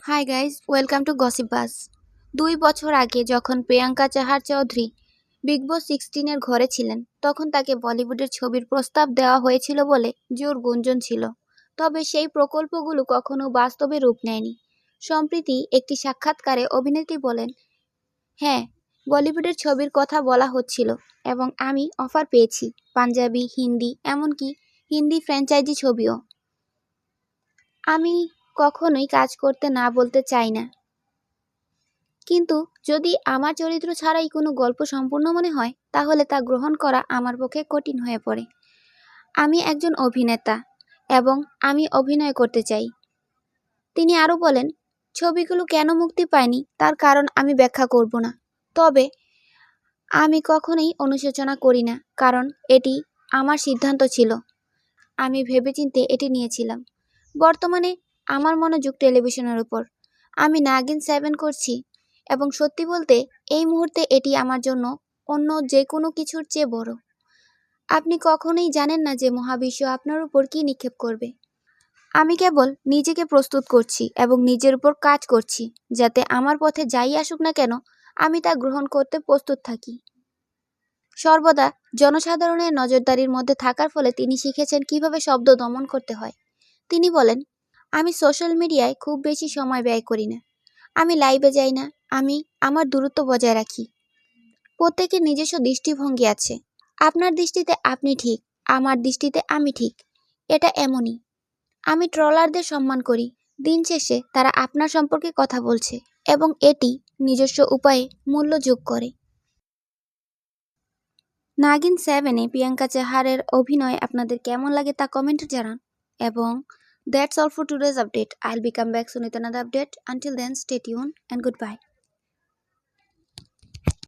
High guys, welcome to gossip bus. 2 বছর আগে যখন প্রিয়াঙ্কা চাহার চৌধুরী বিগ বস 16-এর ঘরে ছিলেন, তখন তাকে বলিউডের ছবির প্রস্তাব দেওয়া হয়েছিল বলে জোর গুঞ্জন ছিল। তবে সেই প্রকল্পগুলো কখনো বাস্তবে রূপ নেয়নি। সম্প্রতি একটি সাক্ষাৎকারে অভিনেত্রী বলেন, হ্যাঁ, বলিউডের ছবির কথা বলা হচ্ছিল এবং আমি অফার পেয়েছি, পাঞ্জাবি, হিন্দি, এমনকি হিন্দি ফ্র্যাঞ্চাইজি ছবিও। আমি কখনোই কাজ করতে না বলতে চাই না, কিন্তু যদি আমার চরিত্র ছাড়াই কোনো গল্প সম্পূর্ণ মনে হয়, তাহলে তা গ্রহণ করা আমার পক্ষে কঠিন হয়ে পড়ে। আমি একজন অভিনেতা এবং আমি অভিনয় করতে চাই। তিনি আরও বলেন, ছবিগুলো কেন মুক্তি পায়নি তার কারণ আমি ব্যাখ্যা করব না। তবে আমি কখনোই অনুশোচনা করি না, কারণ এটি আমার সিদ্ধান্ত ছিল। আমি ভেবেচিন্তে এটি নিয়েছিলাম। বর্তমানে আমার মনোযোগ টেলিভিশনের উপর। আমি নাগিন 7 করছি এবং সত্যি বলতে এই মুহূর্তে এটি আমার জন্য অন্য যে কোনো কিছুর চেয়ে বড়। আপনি কখনোই জানেন না যে মহাবিশ্ব আপনার উপর কী নিক্ষেপ করবে। আমি কেবল নিজেকে প্রস্তুত করছি এবং নিজের উপর কাজ করছি, যাতে আমার পথে যাই আসুক না কেন আমি তা গ্রহণ করতে প্রস্তুত থাকি। সর্বদা জনসাধারণের নজরদারির মধ্যে থাকার ফলে তিনি শিখেছেন কিভাবে শব্দ দমন করতে হয়। তিনি বলেন, আমি সোশ্যাল মিডিয়ায় খুব বেশি সময় ব্যয় করি না। আমি লাইভে যাই না। আমি আমার দূরত্ব বজায় রাখি। প্রত্যেকের নিজস্ব দৃষ্টিভঙ্গি আছে। আপনার দৃষ্টিতে আপনি ঠিক, আমার দৃষ্টিতে আমি ঠিক। এটা এমনই। আমি ট্রলারদের সম্মান করি। দিন শেষে তারা আপনার সম্পর্কে কথা বলছে এবং এটি নিজস্ব উপায়ে মূল্য যোগ করে। নাগিন 7-এ প্রিয়াঙ্কা চাহারের অভিনয় আপনাদের কেমন লাগে তা কমেন্টে জানান। এবং that's all for today's update. I'll be come back soon with another update. Until then, stay tuned and goodbye.